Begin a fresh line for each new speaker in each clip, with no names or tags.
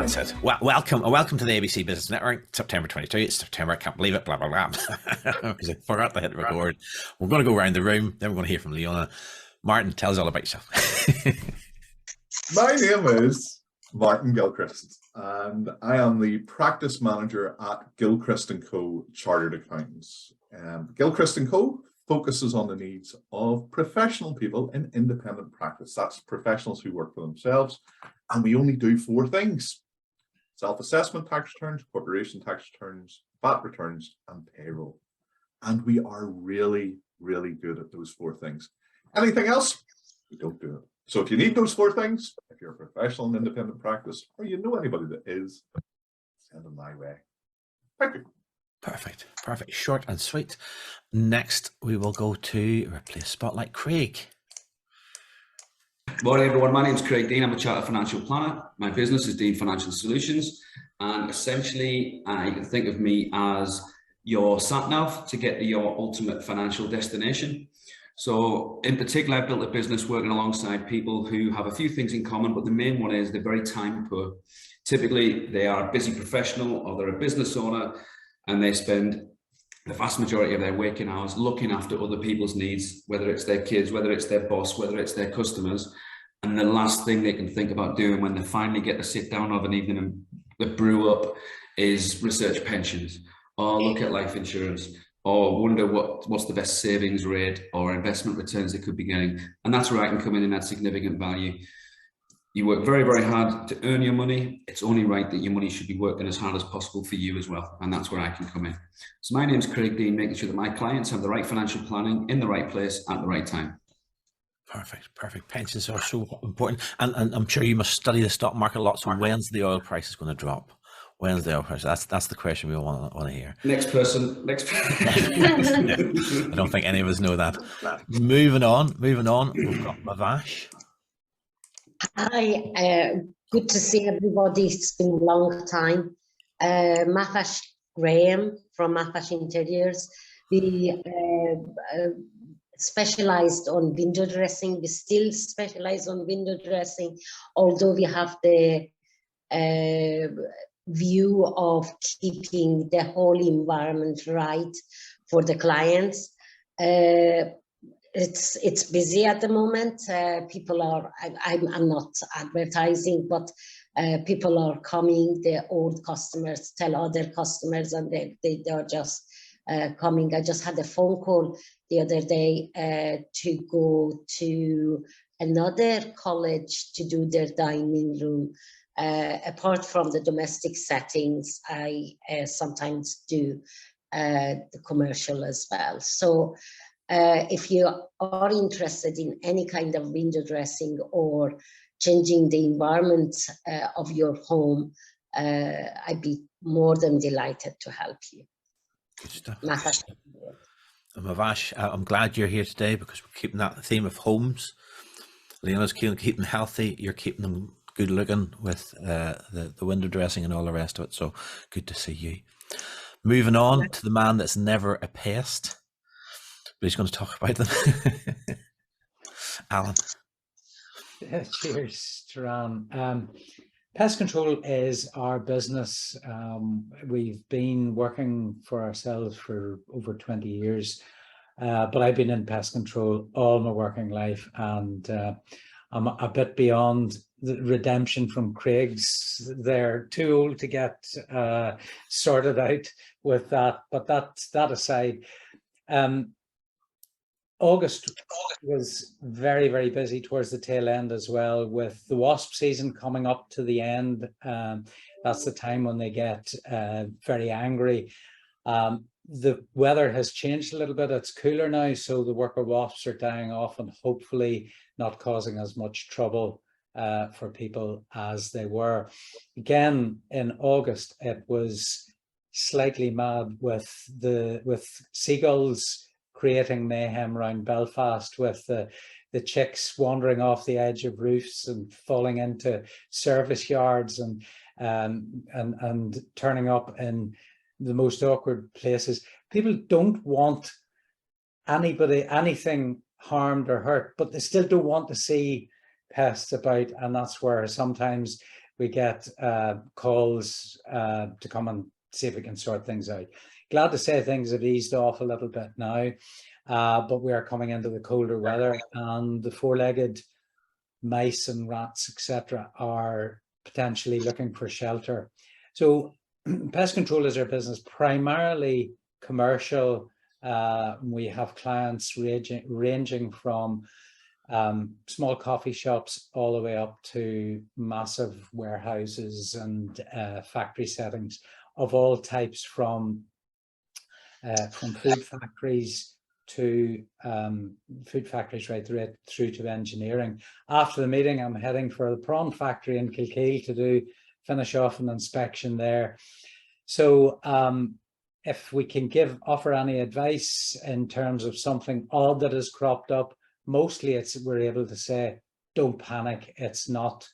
That's it. Well, welcome to the ABC Business Network. September 22. It's September. I can't believe it. Blah, blah, blah. Because I forgot to hit record. We're going to go around the room. Then we're going to hear from Leona. Martin, tell us all about yourself.
My name is Martin Gilchrist, and I am the practice manager at Gilchrist & Co. Chartered Accountants. Gilchrist & Co. focuses on the needs of professional people in independent practice. That's professionals who work for themselves. And we only do 4 things: self-assessment tax returns, corporation tax returns, VAT returns, and payroll. And we are really, really good at those 4 things. Anything else, we don't do it. So if you need those 4 things, if you're a professional in independent practice, or you know anybody that is, send them my way. Thank you.
Perfect. Short and sweet. Next, we will go to replace Spotlight. Craig.
Morning, everyone. My name is Craig Dean. I'm a chartered financial planner. My business is Dean Financial Solutions, and essentially, you can think of me as your sat nav to get to your ultimate financial destination. So, in particular, I've built a business working alongside people who have a few things in common, but the main one is they're very time poor. Typically, they are a busy professional or they're a business owner, and they spend the vast majority of their waking hours looking after other people's needs, whether it's their kids, whether it's their boss, whether it's their customers. And the last thing they can think about doing when they finally get to sit down of an evening and brew up is research pensions, or look at life insurance, or wonder what's the best savings rate or investment returns they could be getting. And that's where I can come in and add significant value. You work very, very hard to earn your money. It's only right that your money should be working as hard as possible for you as well. And that's where I can come in. So my name's Craig Dean, making sure that my clients have the right financial planning in the right place at the right time.
Perfect. Pensions are so important. And I'm sure you must study the stock market a lot. So when's the oil price is going to drop? When's the oil price? That's the question we want to hear.
Next person.
I don't think any of us know that. Moving on. We've got Mahvash.
Hi, good to see everybody. It's been a long time. Mahvash Graham from Mahvash Interiors. We specialized on window dressing. We still specialize on window dressing, although we have the view of keeping the whole environment right for the clients. It's busy at the moment. People are, I'm not advertising, but people are coming, the old customers tell other customers, and they are just coming. I just had a phone call the other day to go to another college to do their dining room. Apart from the domestic settings, I sometimes do the commercial as well. So if you are interested in any kind of window dressing or changing the environment of your home, I'd be more than delighted to help you.
Good stuff.
Mahvash,
I'm glad you're here today because we're keeping that theme of homes. Leona's keeping them healthy. You're keeping them good looking with the window dressing and all the rest of it. So good to see you. Moving on to the man that's never a pest. But he's going to talk about them. Alan.
Cheers, Turan. Pest control is our business. We've been working for ourselves for over 20 years, but I've been in pest control all my working life, and I'm a bit beyond the redemption from Craig's. They're too old to get sorted out with that, but that aside, August was very, very busy towards the tail end as well, with the wasp season coming up to the end. That's the time when they get very angry. The weather has changed a little bit. It's cooler now, so the worker wasps are dying off and hopefully not causing as much trouble for people as they were. Again, in August, it was slightly mad with seagulls creating mayhem around Belfast, with the chicks wandering off the edge of roofs and falling into service yards and turning up in the most awkward places. People don't want anything harmed or hurt, but they still don't want to see pests about, and that's where sometimes we get calls to come and see if we can sort things out. Glad to say things have eased off a little bit now, but we are coming into the colder weather, and the four-legged mice and rats, etc., are potentially looking for shelter. So pest control is our business, primarily commercial. We have clients ranging from small coffee shops all the way up to massive warehouses and factory settings of all types, from food factories to right through to engineering. After the meeting, I'm heading for the prawn factory in Kilkeel to finish off an inspection there. So if we can offer any advice in terms of something odd that has cropped up, mostly we're able to say, don't panic, it's not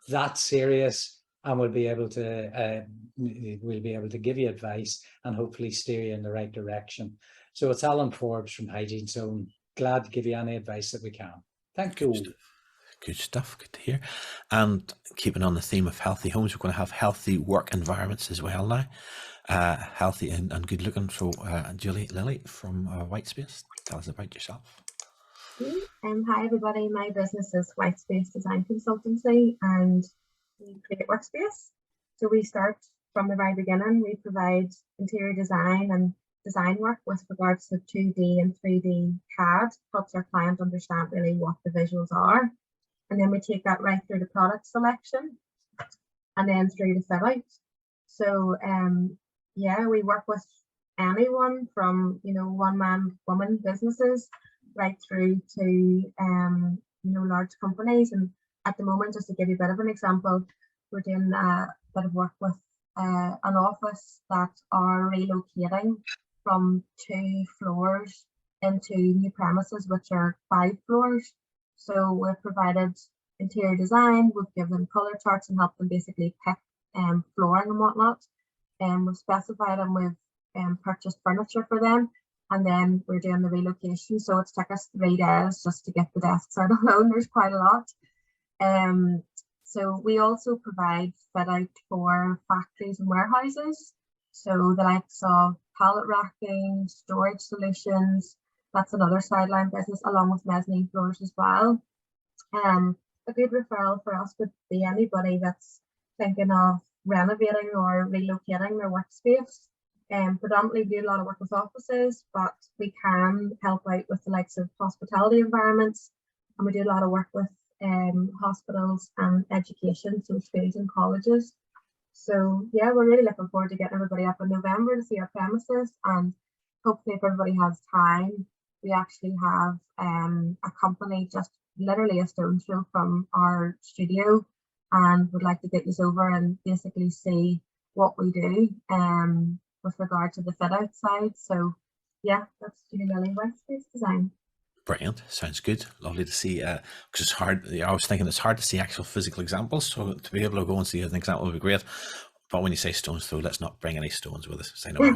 that serious, and we'll be able to give you advice and hopefully steer you in the right direction. So it's Alan Forbes from Hygienzone. Glad to give you any advice that we can. Thank you.
Good stuff. Good to hear. And keeping on the theme of healthy homes, we're going to have healthy work environments as well now. Healthy and good looking. So Julie, Lilley from Whitespace, tell us about yourself.
Hi everybody, my business is Whitespace Design Consultancy, and we create workspace. So we start from the very beginning. We provide interior design and design work with regards to 2D and 3D CAD, helps our client understand really what the visuals are. And then we take that right through the product selection and then through the fit out. So yeah, we work with anyone from, one man, woman businesses right through to, large companies. And at the moment, just to give you a bit of an example, we're doing a bit of work with an office that are relocating from 2 floors into new premises, which are 5 floors. So we've provided interior design, we've given them color charts and helped them basically pick flooring and whatnot. And we've specified and we've purchased furniture for them. And then we're doing the relocation. So it's took us 3 days just to get the desks out alone. There's quite a lot. So we also provide fit out for factories and warehouses. So the likes of pallet racking, storage solutions, that's another sideline business, along with mezzanine floors as well. A good referral for us would be anybody that's thinking of renovating or relocating their workspace. Predominantly we do a lot of work with offices, but we can help out with the likes of hospitality environments, and we do a lot of work with hospitals and education, so schools and colleges. So yeah, we're really looking forward to getting everybody up in November to see our premises, and hopefully if everybody has time, we actually have a company just literally a stone's throw from our studio, and would like to get you over and basically see what we do with regard to the fit out side. So yeah, that's Julie Lilley, Workspace Design.
Brilliant. Sounds good. Lovely to see. Because it's hard. I was thinking it's hard to see actual physical examples. So to be able to go and see an example would be great. But when you say stones throw, let's not bring any stones with us. Say no.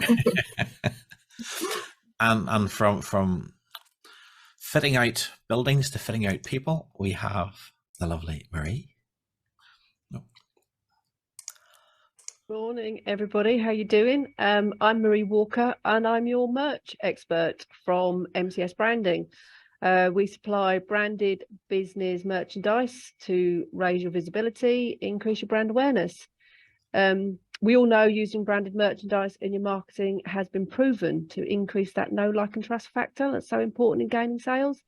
And from fitting out buildings to fitting out people, we have the lovely Marie.
Morning, everybody. How you doing? I'm Marie Walker, and I'm your merch expert from MCS Branding. We supply branded business merchandise to raise your visibility, increase your brand awareness. We all know using branded merchandise in your marketing has been proven to increase that know, like, and trust factor. That's so important in gaining sales.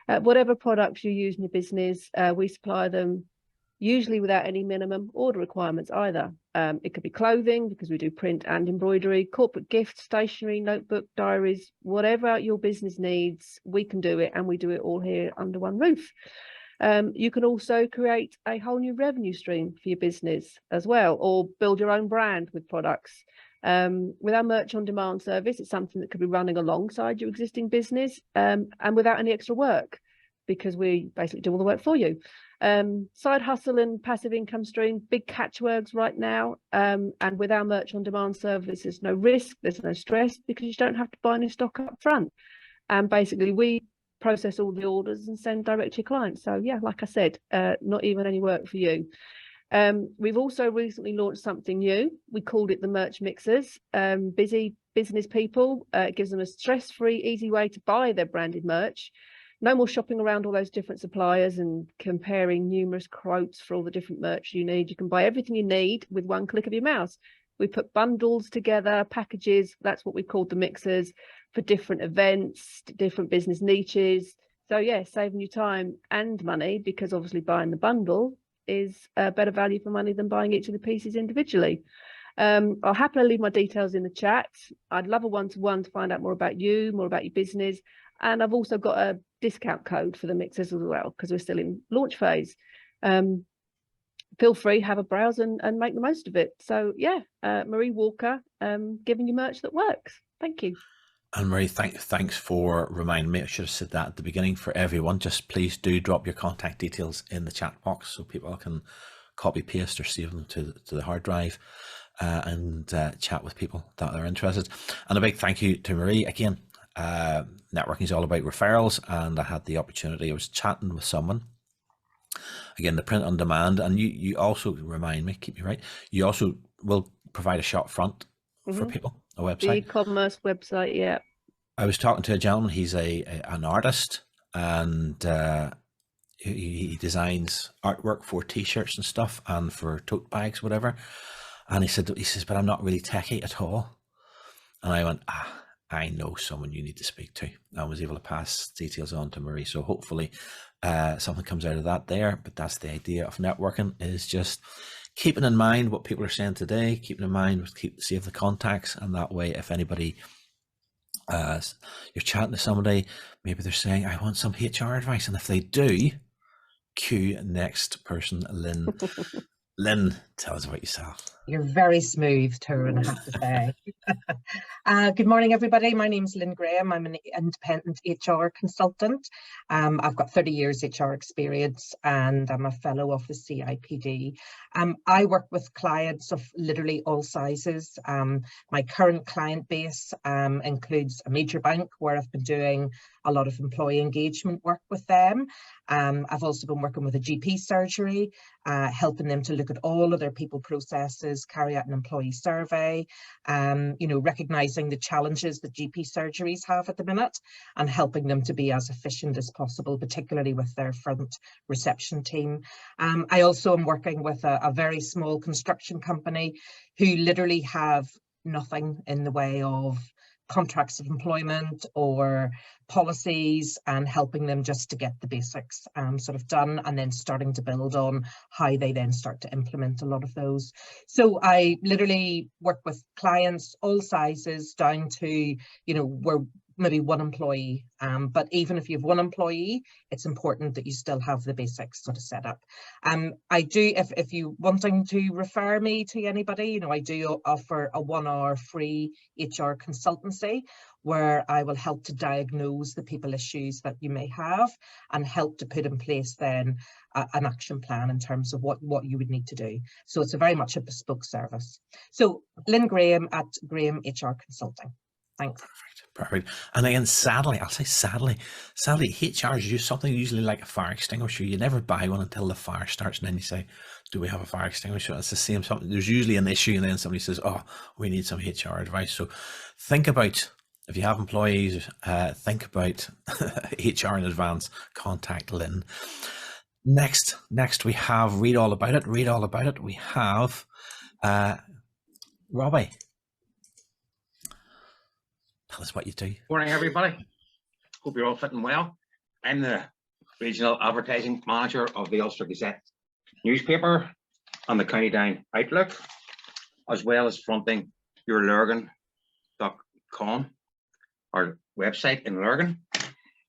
Whatever products you use in your business, we supply them usually without any minimum order requirements either. It could be clothing, because we do print and embroidery, corporate gifts, stationery, notebook, diaries, whatever your business needs, we can do it, and we do it all here under one roof. You can also create a whole new revenue stream for your business as well, or build your own brand with products. With our merch on demand service, it's something that could be running alongside your existing business, and without any extra work, because we basically do all the work for you. Side hustle and passive income stream, big catchwords right now. And with our merch on demand service, there's no risk, there's no stress, because you don't have to buy any stock up front. And basically we process all the orders and send direct to your clients. So yeah, like I said, not even any work for you. We've also recently launched something new. We called it the Merch Mixers. Busy business people, it gives them a stress-free, easy way to buy their branded merch. No more shopping around all those different suppliers and comparing numerous quotes for all the different merch you need. You can buy everything you need with one click of your mouse. We put bundles together, packages, that's what we called the mixers, for different events, different business niches. So yeah, saving you time and money, because obviously buying the bundle is a better value for money than buying each of the pieces individually. I'll happily leave my details in the chat. I'd love a one-to-one to find out more about you, more about your business. And I've also got a discount code for the mixers as well, because we're still in launch phase. Feel free, have a browse and make the most of it. So yeah, Marie Walker, giving you merch that works. Thank you.
And Marie, thanks for reminding me. I should have said that at the beginning. For everyone, just please do drop your contact details in the chat box so people can copy paste or save them to the hard drive and chat with people that are interested. And a big thank you to Marie again. Networking is all about referrals, and I had the opportunity. I was chatting with someone. Again, the print on demand, and you also remind me, keep me right. You also will provide a shop front for people, a website,
the e-commerce website. Yeah.
I was talking to a gentleman. He's an artist, and he designs artwork for T-shirts and stuff, and for tote bags, whatever. And he says, but I'm not really techie at all. And I went, I know someone you need to speak to. I was able to pass details on to Marie. So hopefully something comes out of that there. But that's the idea of networking, is just keeping in mind what people are saying today, keeping in mind, save the contacts. And that way, if anybody, you're chatting to somebody, maybe they're saying, I want some HR advice. And if they do, cue next person, Lynn. Lynn, tell us about yourself.
You're very smooth, Turan, I have to say. Good morning, everybody. My name is Lynn Graham. I'm an independent HR consultant. I've got 30 years HR experience, and I'm a fellow of the CIPD. I work with clients of literally all sizes. My current client base includes a major bank, where I've been doing a lot of employee engagement work with them. I've also been working with a GP surgery, helping them to look at all of their people processes, carry out an employee survey, recognizing the challenges that GP surgeries have at the minute, and helping them to be as efficient as possible, particularly with their front reception team. I also am working with a very small construction company who literally have nothing in the way of contracts of employment or policies, and helping them just to get the basics sort of done, and then starting to build on how they then start to implement a lot of those. So I literally work with clients all sizes, down to, we're maybe one employee, but even if you have one employee, it's important that you still have the basics sort of set up. I do, if you wanting to refer me to anybody, I do offer a 1-hour free HR consultancy, where I will help to diagnose the people issues that you may have, and help to put in place then an action plan in terms of what you would need to do. So it's very much a bespoke service. So Lynn Graham at Graham HR Consulting. Thanks.
Perfect. And again, sadly, I'll say sadly, HR is something usually like a fire extinguisher. You never buy one until the fire starts, and then you say, do we have a fire extinguisher? It's the same something. There's usually an issue, and then somebody says, oh, we need some HR advice. So think about, if you have employees, think about HR in advance, contact Lynn. Next we have read all about it. We have Robbie. Tell us what you do.
Morning, everybody. Hope you're all fitting well. I'm the regional advertising manager of the Ulster Gazette newspaper and the County Down Outlook, as well as fronting yourlurgan.com, our website in Lurgan.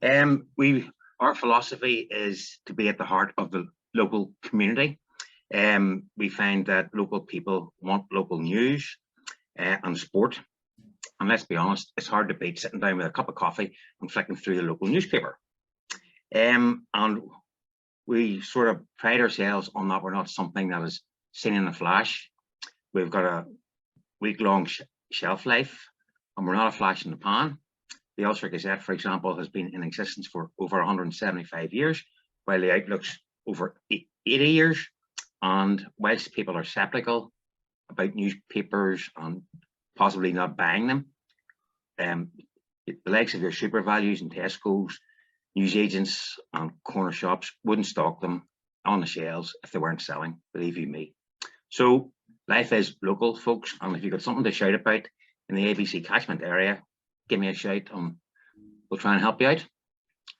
Our philosophy is to be at the heart of the local community. We find that local people want local news and sport. And let's be honest, it's hard to beat sitting down with a cup of coffee and flicking through the local newspaper. And we sort of pride ourselves on that we're not something that is seen in a flash. We've got a week-long shelf life, and we're not a flash in the pan. The Ulster Gazette, for example, has been in existence for over 175 years, while the Outlook's over 80 years. And whilst people are sceptical about newspapers and possibly not buying them, the likes of your Super Values and Tesco's, newsagents and corner shops wouldn't stock them on the shelves if they weren't selling, believe you me. So life is local, folks, and if you've got something to shout about in the ABC catchment area, give me a shout and we'll try and help you out.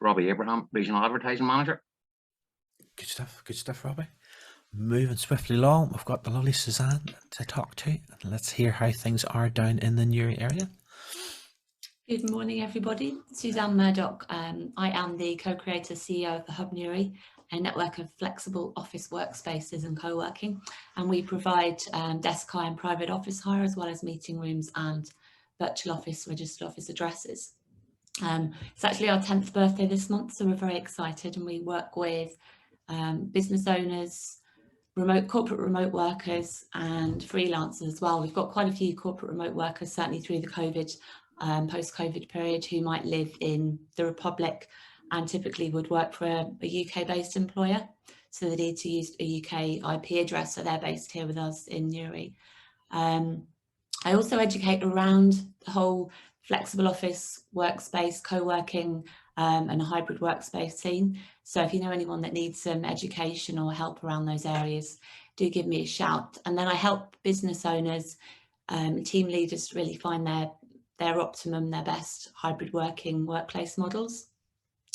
Robbie Abraham, Regional Advertising Manager.
Good stuff, Robbie. Moving swiftly along, we've got the lovely Suzanne to talk to, and let's hear how things are down in the Newry area.
Good morning, everybody. Suzanne Murdock. I am the co-creator CEO of the Hub Newry, a network of flexible office workspaces and co-working, and we provide desk hire and private office hire, as well as meeting rooms and virtual office, registered office addresses. It's actually our 10th birthday this month, so we're very excited, and we work with business owners, corporate remote workers and freelancers as well. We've got quite a few corporate remote workers, certainly through the COVID, post-COVID period, who might live in the Republic and typically would work for a UK-based employer. So they need to use a UK IP address, so they're based here with us in Newry. I also educate around the whole flexible office workspace, co-working and a hybrid workspace scene. So if you know anyone that needs some education or help around those areas, do give me a shout. And then I help business owners, team leaders really find their optimum, their best hybrid working workplace models,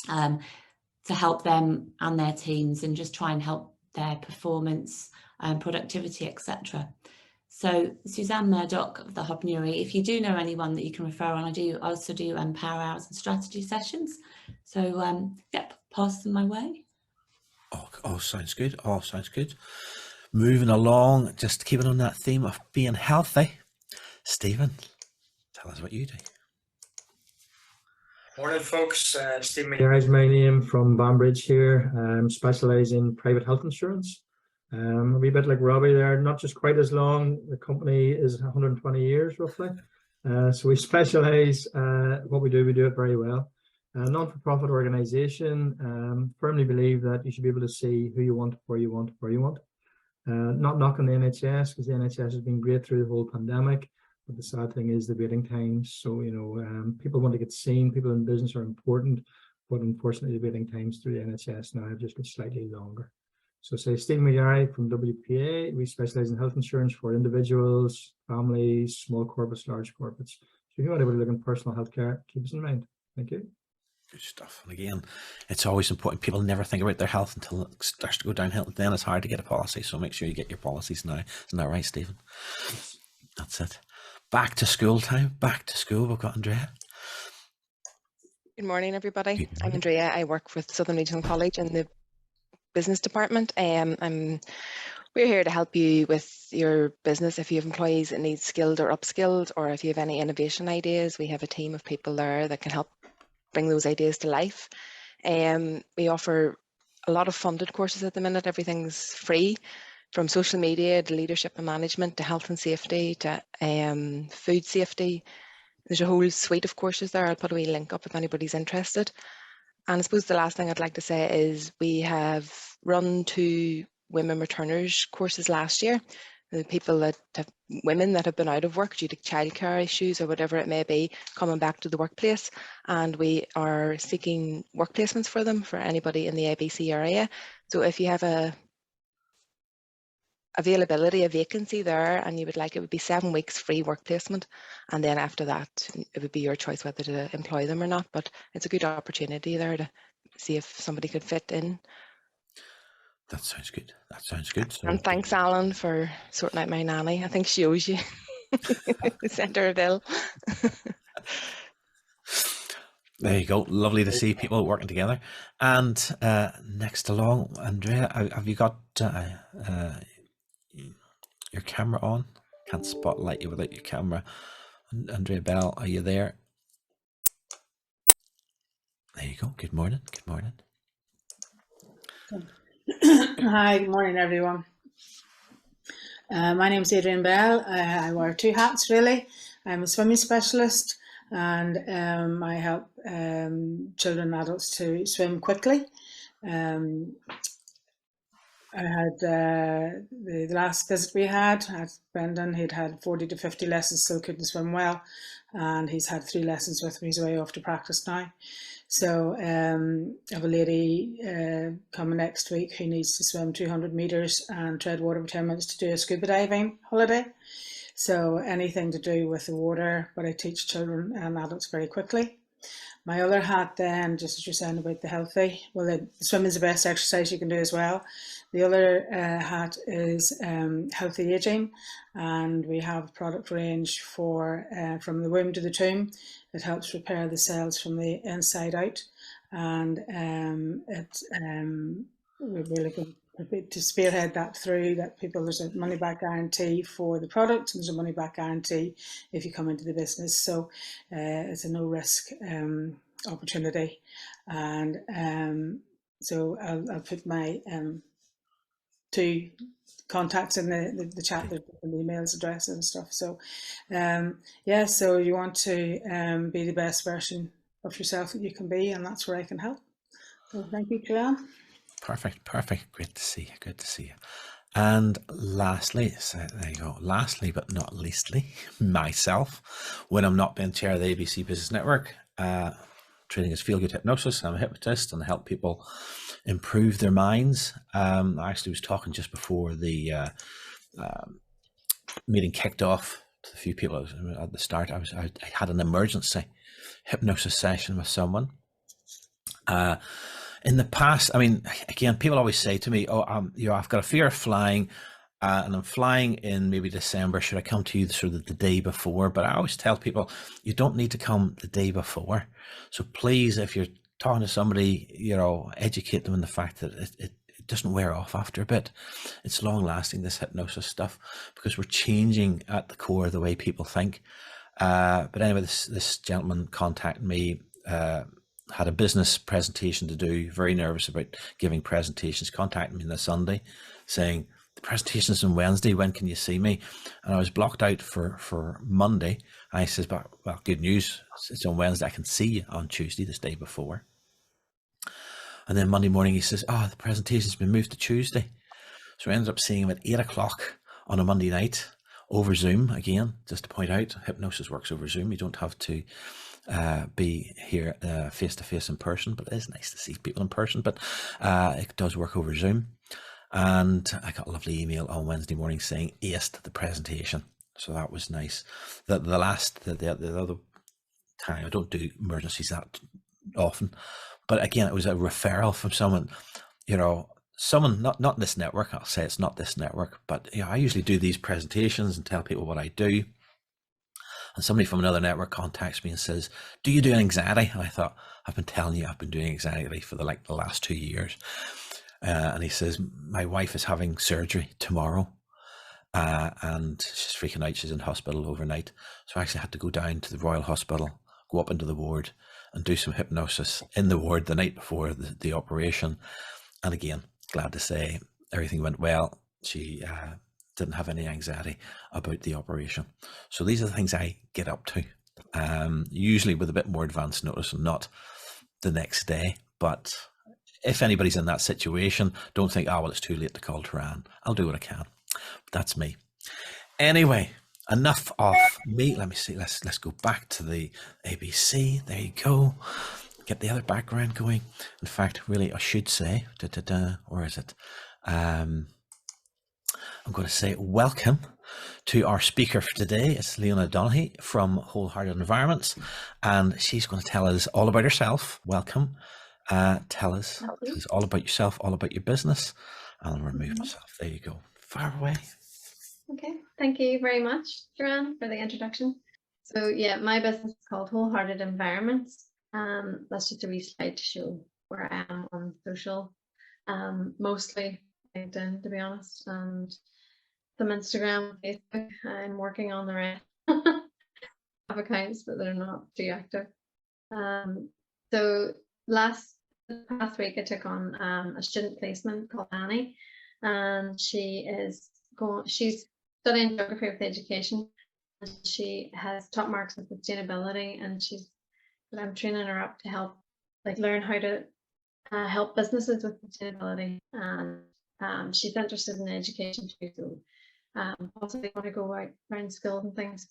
to help them and their teams and just try and help their performance, productivity, etc. So Suzanne Murdock of the Hub Newry, if you do know anyone that you can refer on, I also do power hours and strategy sessions. So yep, pass them my way.
Oh, sounds good. Oh, sounds good. Moving along, just keeping on that theme of being healthy. Stephen, tell us what you do.
Morning, folks. Stephen McGarry is my name, from Banbridge here. Specialise in private health insurance. A wee bit like Robbie there, not just quite as long. The company is 120 years roughly. So we specialise, what we do it very well. A non-for-profit organisation, firmly believe that you should be able to see who you want, where you want. Not knocking the NHS, because the NHS has been great through the whole pandemic. But the sad thing is the waiting times. So, you know, people want to get seen, people in business are important, but unfortunately the waiting times through the NHS now have just got slightly longer. So say Stephen McGarry from WPA, we specialise in health insurance for individuals, families, small corporates, large corporates. So if you want anybody looking at personal health care, keep us in mind. Thank you.
Good stuff. And again, it's always important. People never think about their health until it starts to go downhill. Then it's hard to get a policy. So make sure you get your policies now. Isn't that right, Stephen? Yes. That's it. Back to school time. Back to school. We've got Andrea.
Good morning, everybody.
Good morning.
I'm Andrea. I work with Southern Regional College in the business department. We're here to help you with your business. If you have employees that need skilled or upskilled, or if you have any innovation ideas, we have a team of people there that can help bring those ideas to life. We offer a lot of funded courses at the minute. Everything's free, from social media to leadership and management to health and safety to food safety. There's a whole suite of courses there. I'll put a wee link up if anybody's interested. And I suppose the last thing I'd like to say is we have run 2 women returners courses last year. The people that have, women that have been out of work due to childcare issues or whatever it may be, coming back to the workplace, and we are seeking work placements for them, for anybody in the ABC area. So if you have a vacancy there and you would like, it would be 7 weeks free work placement, and then after that it would be your choice whether to employ them or not. But it's a good opportunity there to see if somebody could fit in.
That sounds good. That sounds good. So,
and thanks, Alan, for sorting out my nanny. I think she owes you. Send her a bill.
There you go. Lovely to see people working together. And next along, Andrea, have you got your camera on? Can't spotlight you without your camera. Andrea Bell, are you there? There you go. Good morning. Good morning.
Hi, good morning, everyone. My name is Adrienne Bell. I wear 2 hats, really. I'm a swimming specialist, and I help children and adults to swim quickly. I had the last visit we had Brendan. He'd had 40 to 50 lessons, still couldn't swim well, and he's had 3 lessons with me. He's way off to practice now. So I have a lady coming next week who needs to swim 200 meters and tread water for 10 minutes to do a scuba diving holiday. So anything to do with the water, but I teach children and adults very quickly. My other hat then, just as you're saying about the healthy, well, the swimming is the best exercise you can do as well. The other hat is healthy aging, and we have a product range for from the womb to the tomb. It helps repair the cells from the inside out, and we're looking to spearhead that through that people. There's a money back guarantee for the product, and there's a money back guarantee if you come into the business. So it's a no risk opportunity, and so I'll put my 2 contacts in the chat, the emails, addresses and stuff. So yeah, so you want to be the best version of yourself that you can be, and that's where I can help. So thank you, Turan.
Perfect. Great to see you. Good to see you. And lastly, so there you go. Lastly, but not leastly, myself, when I'm not being chair of the ABC Business Network, training as feel good hypnosis. I'm a hypnotist and I help people improve their minds. I actually was talking just before the meeting kicked off to a few people at the start. I had an emergency hypnosis session with someone. In the past, I mean, again, people always say to me, "Oh, you know, I've got a fear of flying, and I'm flying in maybe December. Should I come to you sort of the day before?" But I always tell people, you don't need to come the day before. So please, if you're talking to somebody, you know, educate them in the fact that it doesn't wear off after a bit. It's long lasting, this hypnosis stuff, because we're changing at the core the way people think. But anyway, this gentleman contacted me. Had a business presentation to do, very nervous about giving presentations, contacted me on a Sunday saying, "The presentation is on Wednesday, when can you see me?" And I was blocked out for Monday. And I says, "Well, good news, it's on Wednesday, I can see you on Tuesday, this day before." And then Monday morning he says, "Oh, the presentation's been moved to Tuesday." So I ended up seeing him at 8 o'clock on a Monday night over Zoom. Again, just to point out, hypnosis works over Zoom. You don't have to be here face to face in person, but it is nice to see people in person, but it does work over Zoom. And I got a lovely email on Wednesday morning saying aced the presentation, so that was nice. The other time, I don't do emergencies that often, but again, it was a referral from someone, you know, someone not this network. I'll say it's not this network, but you know, I usually do these presentations and tell people what I do. And somebody from another network contacts me and says, "Do you do anxiety?" And I thought, "I've been telling you, I've been doing anxiety for the last 2 years." And he says, "My wife is having surgery tomorrow, and she's freaking out. She's in hospital overnight." So I actually had to go down to the Royal Hospital, go up into the ward and do some hypnosis in the ward the night before the operation. And again, glad to say everything went well. She didn't have any anxiety about the operation. So these are the things I get up to, usually with a bit more advance notice and not the next day. But if anybody's in that situation, don't think, "Oh, well, it's too late to call Turan." I'll do what I can. But that's me. Anyway, enough of me. Let me see. Let's go back to the ABC. There you go. Get the other background going. In fact, really, I should say, where is it? I'm going to say welcome to our speaker for today. It's Leona Donaghy from Wholehearted Environments, and she's going to tell us all about herself. Welcome. Tell us all about yourself, all about your business. I'll remove myself. There you go. Far away.
Okay, thank you very much, Turan, for the introduction. So yeah, my business is called Wholehearted Environments. That's just a wee slide to show where I am on social, mostly LinkedIn, to be honest, and some Instagram, Facebook. I'm working on the rest of accounts, but they're not too active. So past week I took on a student placement called Annie, and she's studying geography with education, and she has top marks in sustainability, and I'm training her up to help learn how to help businesses with sustainability and she's interested in education too, so possibly want to go out around schools and things.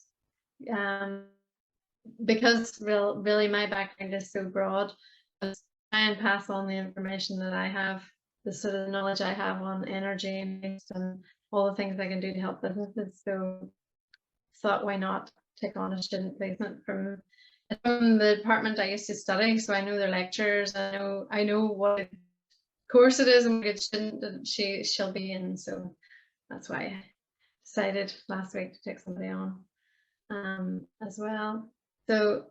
Because really my background is so broad, I try and pass on the information that I have, the sort of knowledge I have on energy and all the things I can do to help businesses. So thought, why not take on a student placement from the department I used to study, so I know their lectures, I know what course it is and what good student that she'll be in. So that's why I decided last week to take somebody on as well. So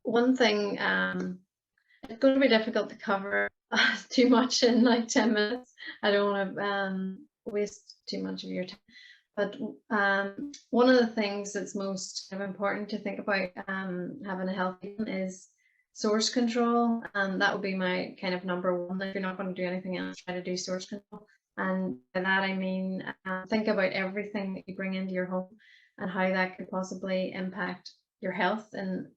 one thing, it's going to be difficult to cover too much in like 10 minutes. I don't want to waste too much of your time. But one of the things that's most kind of important to think about having a healthy one is source control. That would be my kind of number one. If you're not going to do anything else, try to do source control. And by that I mean think about everything that you bring into your home and how that could possibly impact your health, and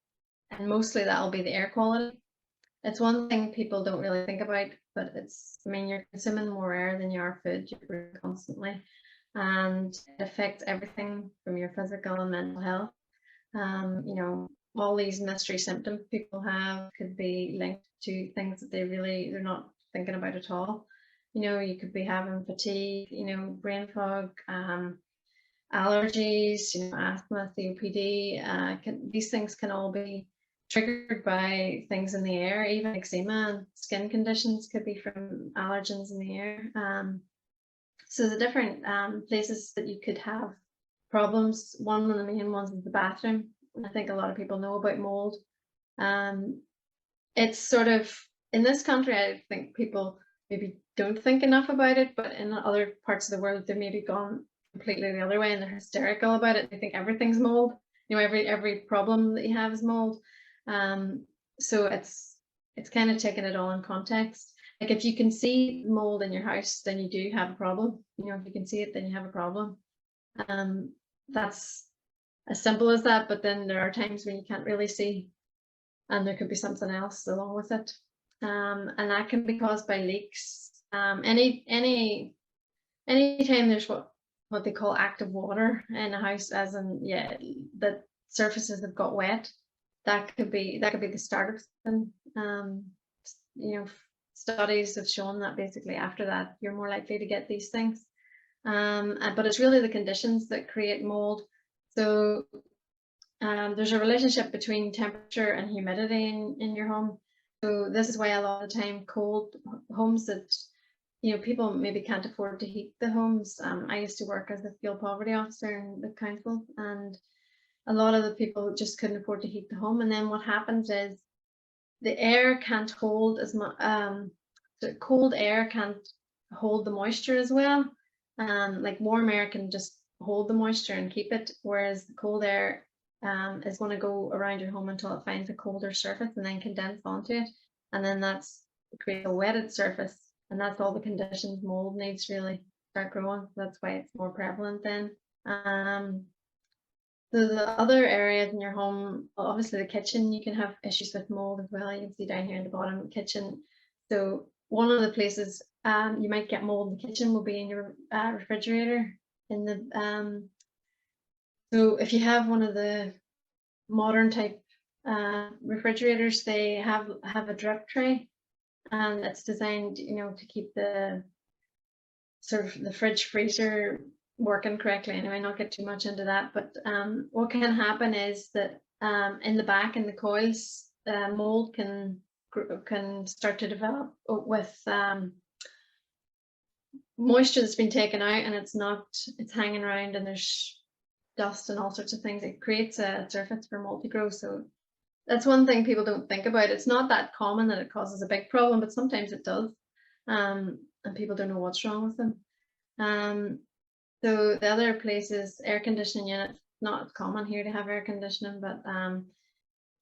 mostly that'll be the air quality. It's one thing people don't really think about, but I mean, you're consuming more air than you are food, you're breathing constantly, and it affects everything from your physical and mental health. You know, all these mystery symptoms people have could be linked to things that they're not thinking about at all. You know, you could be having fatigue, you know, brain fog, allergies, you know, asthma, COPD. These things can all be triggered by things in the air. Even eczema and skin conditions could be from allergens in the air. So the different places that you could have problems, one of the main ones is the bathroom. I think a lot of people know about mold. It's sort of, in this country, I think people maybe don't think enough about it, but in other parts of the world, they've maybe gone completely the other way and they're hysterical about it. They think everything's mold. You know, every problem that you have is mold. So it's kind of taking it all in context. Like if you can see mold in your house, then you do have a problem. You know, if you can see it, then you have a problem. That's as simple as that. But then there are times when you can't really see, and there could be something else along with it. And that can be caused by leaks. Anytime there's what they call active water in a house, as in the surfaces have got wet, that could be the start of something. You know, studies have shown that basically after that you're more likely to get these things. But it's really the conditions that create mold. So there's a relationship between temperature and humidity in your home. So this is why a lot of the time cold homes that, you know, people maybe can't afford to heat the homes. I used to work as a fuel poverty officer in the council, and a lot of the people just couldn't afford to heat the home. And then what happens is the air can't hold as much, the cold air can't hold the moisture as well. Like warm air can just hold the moisture and keep it, whereas the cold air is going to go around your home until it finds a colder surface and then condense onto it. And then that's create a wetted surface. And that's all the conditions mold needs really start growing. That's why it's more prevalent then. So the other areas in your home, obviously the kitchen, you can have issues with mold as well. You can see down here in the bottom kitchen. So one of the places you might get mold in the kitchen will be in your refrigerator. In the so if you have one of the modern type refrigerators, they have a drip tray, and it's designed, you know, to keep the sort of the fridge freezer working correctly. Anyway, not get too much into that, but what can happen is that in the back in the coils, mold can start to develop with moisture that's been taken out, and it's hanging around, and there's dust and all sorts of things. It creates a surface for mold to grow. So that's one thing people don't think about. It's not that common that it causes a big problem, but sometimes it does, and people don't know what's wrong with them. So the other place is air conditioning units. Not common here to have air conditioning, but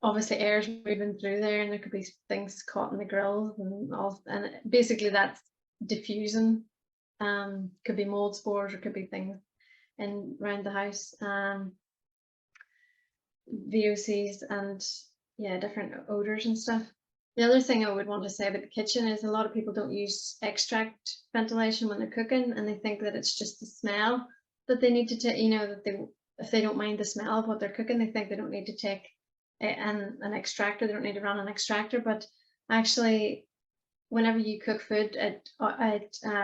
obviously air's moving through there, and there could be things caught in the grills and all. And basically that's diffusing. Could be mold spores, or could be things in around the house. VOCs and different odors and stuff. The other thing I would want to say about the kitchen is a lot of people don't use extract ventilation when they're cooking, and they think that it's just the smell that they need to take, you know, that if they don't mind the smell of what they're cooking, they think they don't need to take an extractor, they don't need to run an extractor. But actually, whenever you cook food, it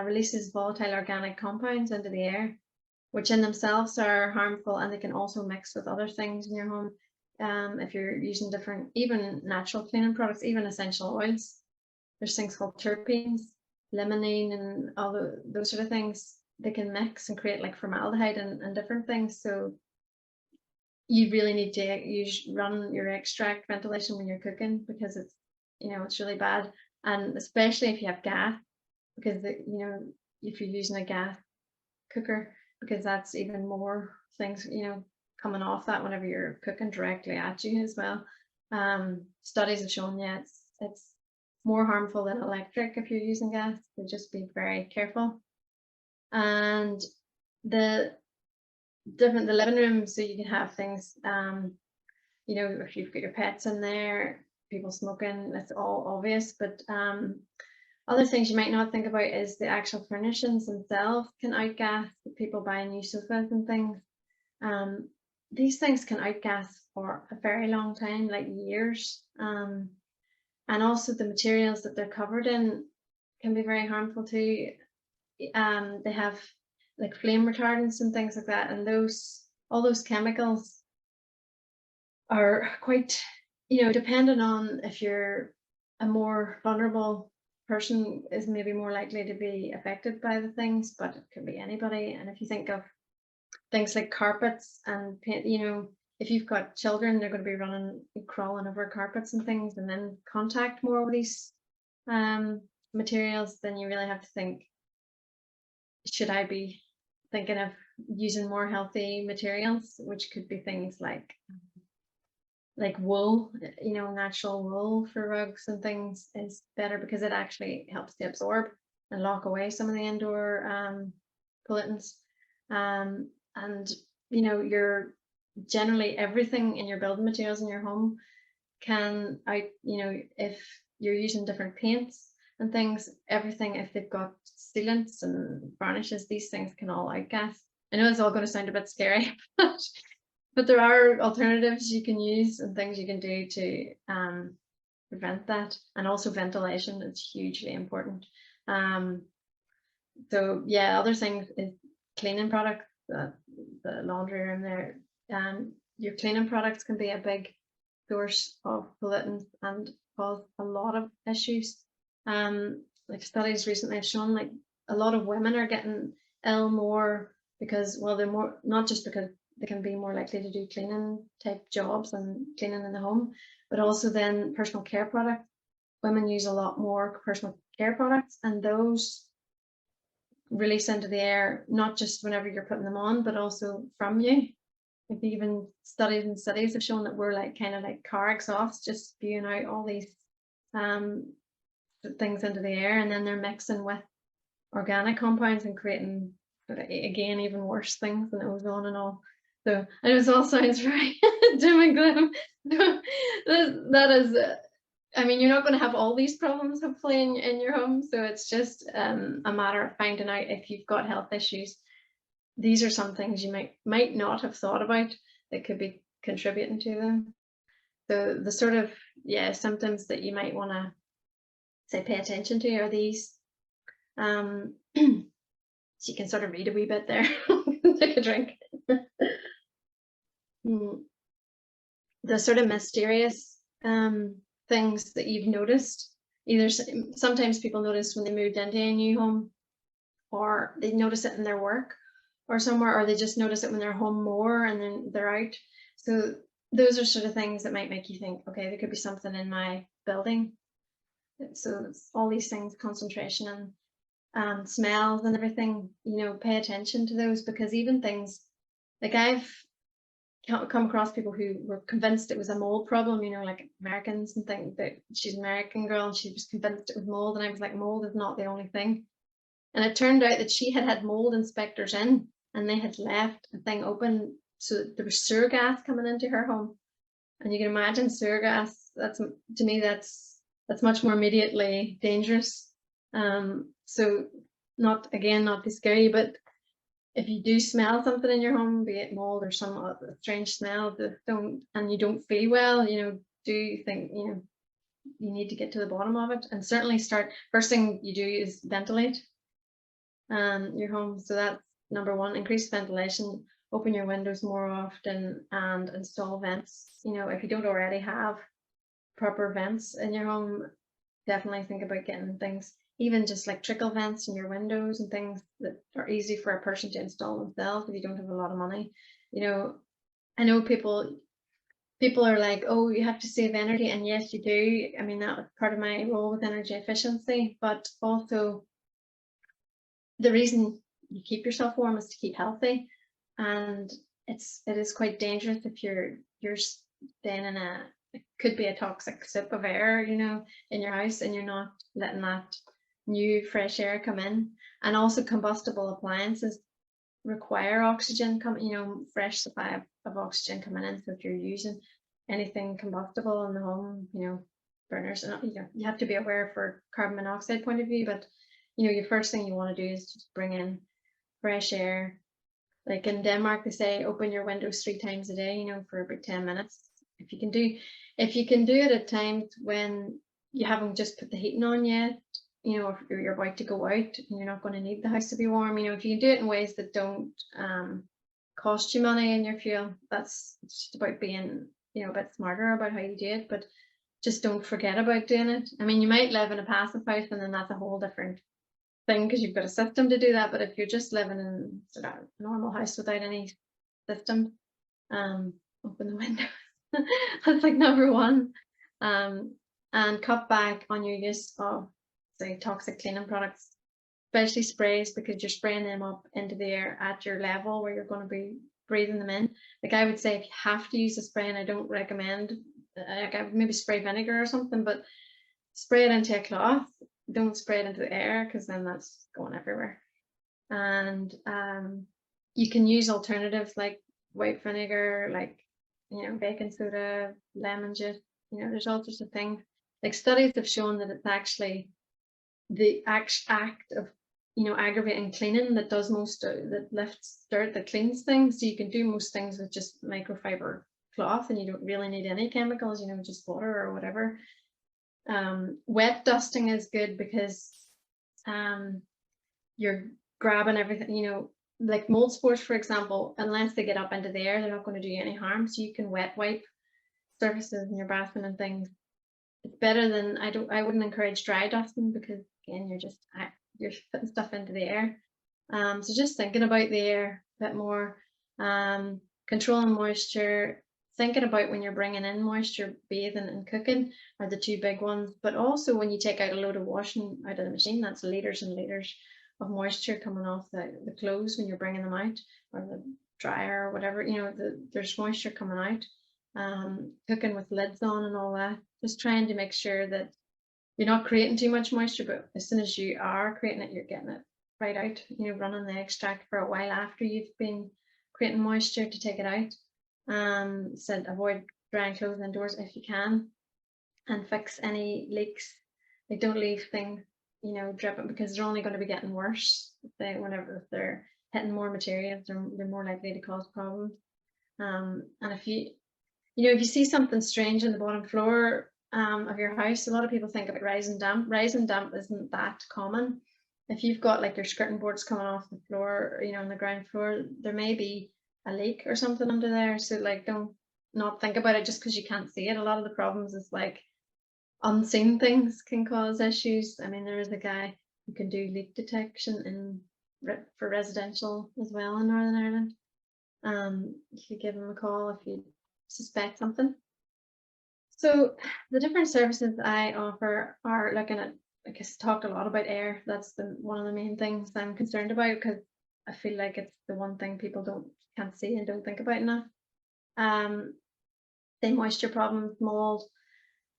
releases volatile organic compounds into the air, which in themselves are harmful, and they can also mix with other things in your home. If you're using different, even natural cleaning products, even essential oils, there's things called terpenes, limonene, and all those sort of things. They can mix and create like formaldehyde and different things. So you really need to run your extract ventilation when you're cooking, because it's, you know, it's really bad. And especially if you have gas, because you know, if you're using a gas cooker, because that's even more things, you know, coming off that whenever you're cooking directly at you as well. Studies have shown, yeah, it's more harmful than electric if you're using gas, so just be very careful. And the living room, so you can have things, you know, if you've got your pets in there, people smoking, that's all obvious. But other things you might not think about is the actual furnishings themselves can outgas. People buying new sofas and things. These things can outgas for a very long time, like years. And also the materials that they're covered in can be very harmful too. They have like flame retardants and things like that, and all those chemicals are quite, you know, dependent on if you're a more vulnerable person is maybe more likely to be affected by the things, but it could be anybody. And if you think of things like carpets and paint, you know, if you've got children, they're going to be crawling over carpets and things, and then contact more with these materials, then you really have to think, should I be thinking of using more healthy materials, which could be things like wool, you know, natural wool for rugs and things is better, because it actually helps to absorb and lock away some of the indoor pollutants. And you know, generally everything in your building materials in your home can you know, if you're using different paints and things, everything, if they've got sealants and varnishes, these things can all outgas. I know it's all going to sound a bit scary, but there are alternatives you can use and things you can do to prevent that. And also ventilation is hugely important. So yeah, other things is cleaning products, the laundry room there. Your cleaning products can be a big source of pollutants and cause a lot of issues. Like studies recently have shown, like a lot of women are getting ill more because, well, they're more, not just because they can be more likely to do cleaning type jobs and cleaning in the home, but also then personal care products. Women use a lot more personal care products, and those release into the air, not just whenever you're putting them on, but also from you. Like even studies have shown that we're like kind of like car exhaust, just spewing out all these things into the air, and then they're mixing with organic compounds and creating, again, even worse things than ozone and all. So it all sounds very doom and gloom. That is, I mean, you're not going to have all these problems hopefully in your home. So it's just a matter of finding out if you've got health issues. These are some things you might not have thought about that could be contributing to them. So the sort of, yeah, symptoms that you might want to say pay attention to are these. So you can sort of read a wee bit there. Take a drink. The sort of mysterious things that you've noticed, either sometimes people notice when they moved into a new home, or they notice it in their work or somewhere, or they just notice it when they're home more and then they're out. So those are sort of things that might make you think, okay, there could be something in my building. So it's all these things, concentration and smells and everything, you know, pay attention to those, because even things like I've come across people who were convinced it was a mold problem, you know, like Americans, and think that she's an American girl and she was convinced it was mold, and I was like, mold is not the only thing. And it turned out that she had mold inspectors in, and they had left a thing open, so there was sewer gas coming into her home. And you can imagine sewer gas, that's, to me, that's that's much more immediately dangerous. So not be scary, but if you do smell something in your home, be it mold or some other strange smell, and you don't feel well, do you think, you need to get to the bottom of it, and certainly first thing you do is ventilate your home. So that's number one, increase ventilation, open your windows more often, and install vents. If you don't already have proper vents in your home, definitely think about getting things, even just like trickle vents in your windows and things that are easy for a person to install themselves if you don't have a lot of money. I know people are like, oh, you have to save energy, and yes, you do. I mean, that was part of my role with energy efficiency, but also the reason you keep yourself warm is to keep healthy, and it is quite dangerous if you're staying in it could be a toxic sip of air, in your house, and you're not letting that new fresh air come in. And also combustible appliances require oxygen fresh supply of oxygen coming in. So if you're using anything combustible in the home, burners, and you have to be aware for carbon monoxide point of view, but your first thing you want to do is just bring in fresh air. Like in Denmark, they say open your windows 3 times a day, for about 10 minutes. If you can do it at times when you haven't just put the heating on yet, if you're about to go out and you're not going to need the house to be warm, if you can do it in ways that don't cost you money in your fuel, that's just about being, a bit smarter about how you do it, but just don't forget about doing it. I mean, you might live in a passive house, and then that's a whole different thing because you've got a system to do that. But if you're just living in sort of a normal house without any system, open the windows. That's like number one. And cut back on your use of, say, toxic cleaning products, especially sprays, because you're spraying them up into the air at your level where you're going to be breathing them in. Like I would say, if you have to use a spray, and I don't recommend, like I would maybe spray vinegar or something, but spray it into a cloth. Don't spray it into the air, because then that's going everywhere. And you can use alternatives like white vinegar, like baking soda, lemon juice. There's all sorts of things. Like studies have shown that it's actually the act of aggravating cleaning that does most, that lifts dirt, that cleans things. So you can do most things with just microfiber cloth, and you don't really need any chemicals, just water or whatever. Wet dusting is good because you're grabbing everything, like mold spores, for example, unless they get up into the air, they're not going to do you any harm. So you can wet wipe surfaces in your bathroom and things. It's better than, I wouldn't encourage dry dusting, because again, you're putting stuff into the air. So just thinking about the air a bit more, controlling moisture, thinking about when you're bringing in moisture, bathing and cooking are the 2 big ones. But also when you take out a load of washing out of the machine, that's liters and liters of moisture coming off the clothes when you're bringing them out, or the dryer or whatever, there's moisture coming out. Cooking with lids on and all that, just trying to make sure that you're not creating too much moisture, but as soon as you are creating it, you're getting it right out, running the extract for a while after you've been creating moisture to take it out. Said avoid drying clothes indoors if you can, and fix any leaks. Like don't leave things dripping, because they're only going to be getting worse if they're hitting more materials. They're more likely to cause problems. And if you see something strange in the bottom floor of your house, a lot of people think about rising damp. Rising damp isn't that common. If you've got like your skirting boards coming off the floor, on the ground floor, there may be a leak or something under there. So like don't not think about it just because you can't see it. A lot of the problems is like unseen things can cause issues. I mean, there is a guy who can do leak detection for residential as well in Northern Ireland. You could give him a call if you suspect something. So the different services I offer are looking at, I guess, talked a lot about air. That's one of the main things I'm concerned about, because I feel like it's the one thing people can't see and don't think about enough. The moisture problems, mold,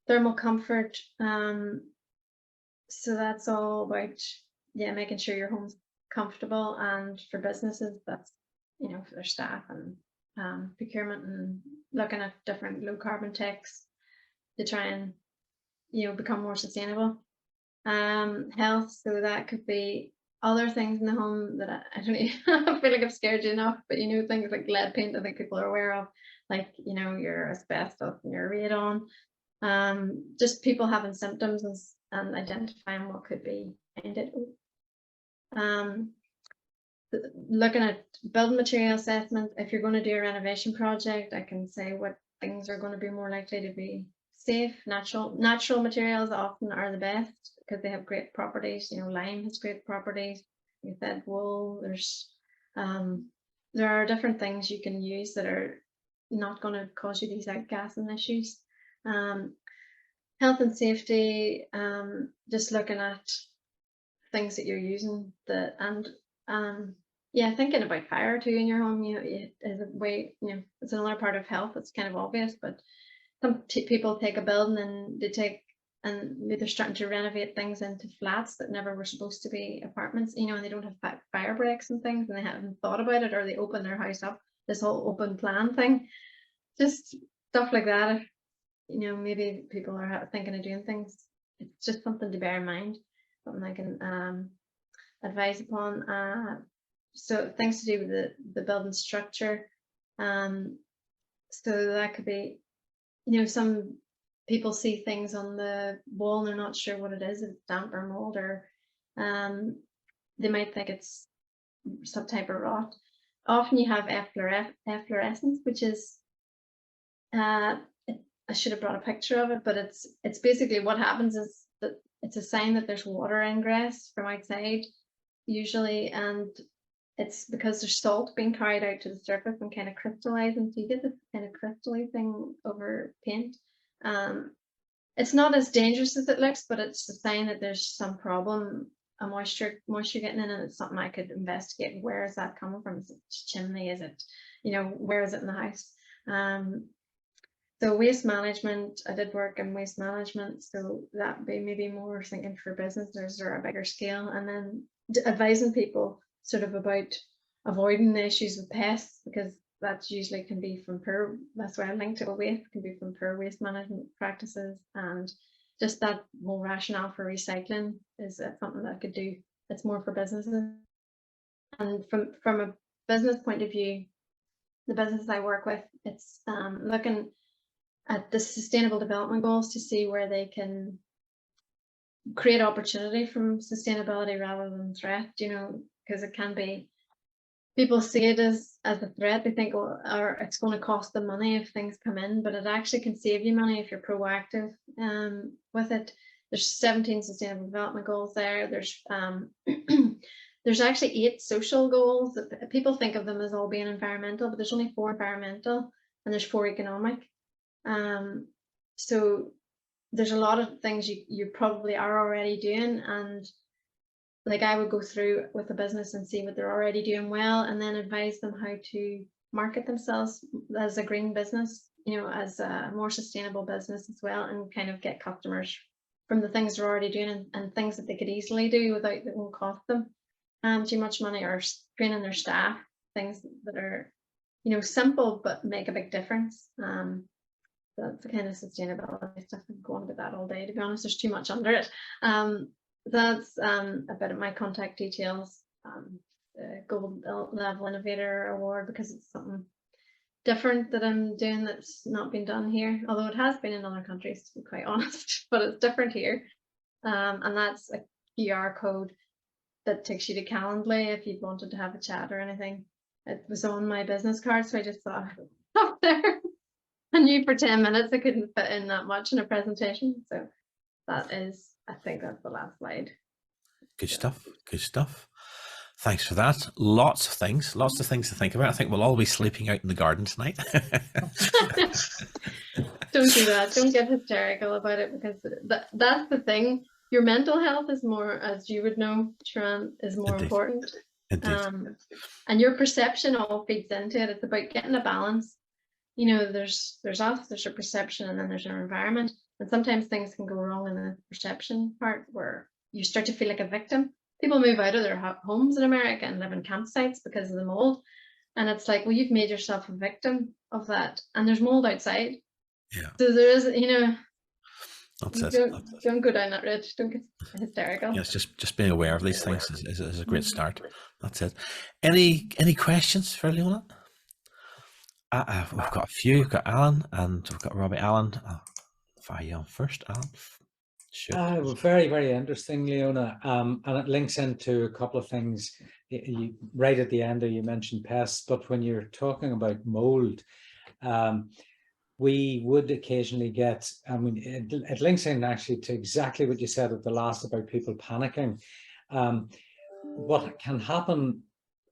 thermal comfort. So that's all about making sure your home's comfortable, and for businesses, that's for their staff and procurement, and looking at different low carbon techs to try and become more sustainable. Health, so that could be other things in the home that I don't even, I feel like I've scared you enough, but things like lead paint, I think people are aware of, like your asbestos and your radon. Just people having symptoms and identifying what could be behind it. Looking at building material assessment, if you're going to do a renovation project, I can say what things are going to be more likely to be safe. Natural materials often are the best because they have great properties. Lime has great properties. You said wool. There are different things you can use that are not going to cause you these outgassing issues. Health and safety, just looking at things that you're using, thinking about fire too in your home. Is a way, it's another part of health. It's kind of obvious, but some people take a building and they're starting to renovate things into flats that never were supposed to be apartments, and they don't have fire breaks and things, and they haven't thought about it, or they open their house up, this whole open plan thing, just stuff like that. Maybe people are thinking of doing things. It's just something to bear in mind, something I can advise upon. So things to do with the building structure. So that could be, some people see things on the wall and they're not sure what it is, it's damp or mold, or they might think it's some type of rot. Often you have efflorescence, which is, I should have brought a picture of it, but it's basically what happens is that it's a sign that there's water ingress from outside, usually, and it's because there's salt being carried out to the surface and kind of crystallizing. So you get this kind of crystally thing over paint. It's not as dangerous as it looks, but it's a sign that there's some problem, a moisture getting in, and it's something I could investigate. Where is that coming from? Is it chimney? Is it, where is it in the house? So waste management, I did work in waste management, so that would be maybe more thinking for businesses or a bigger scale, and then advising people sort of about avoiding the issues with pests, because that usually can be from poor, that's why I linked it with waste, can be from poor waste management practices, and just that whole rationale for recycling is something that I could do. It's more for businesses. And from a business point of view, the businesses I work with, it's looking at the sustainable development goals to see where they can create opportunity from sustainability rather than threat, because it can be, people see it as a threat. They think, or it's going to cost them money if things come in, but it actually can save you money if you're proactive with it. There's 17 sustainable development goals there. There's there's actually 8 social goals. That people think of them as all being environmental, but there's only 4 environmental and there's 4 economic. So there's a lot of things you probably are already doing, and like I would go through with a business and see what they're already doing well, and then advise them how to market themselves as a green business, as a more sustainable business as well, and kind of get customers from the things they're already doing, and things that they could easily do without that won't cost them too much money, or training their staff, things that are simple but make a big difference. That's the kind of sustainability stuff. I'm going about that all day, to be honest. There's too much under it. That's a bit of my contact details. Gold Level Innovator Award, because it's something different that I'm doing that's not been done here, although it has been in other countries, to be quite honest, but it's different here. And that's a QR code that takes you to Calendly if you wanted to have a chat or anything. It was on my business card, so I just thought up there. I knew for 10 minutes I couldn't fit in that much in a presentation. So that is, I think that's the last slide.
Good stuff. Good stuff. Thanks for that. Lots of things to think about. I think we'll all be sleeping out in the garden tonight.
Don't do that. Don't get hysterical about it, because that's the thing. Your mental health is more, as you would know, Turan, is more
Indeed.
important.
Indeed.
And your perception all feeds into it. It's about getting a balance. There's us, there's your perception, and then there's your environment. And sometimes things can go wrong in the perception part, where you start to feel like a victim. People move out of their homes in America and live in campsites because of the mold. And it's like, well, you've made yourself a victim of that. And there's mold outside.
Yeah.
So there is,
That's it.
Don't go down that road. Don't get hysterical.
Yes, just being aware of these things is a great start. That's it. Any questions for Leona? We've got a few. We've got Alan and we've got Robbie. Alan, fire you on first, Alan.
Well, very, very interesting, Leona. And it links into a couple of things. Right at the end, you mentioned pests, but when you're talking about mold, we would occasionally get, I mean, it links in actually to exactly what you said at the last about people panicking. What can happen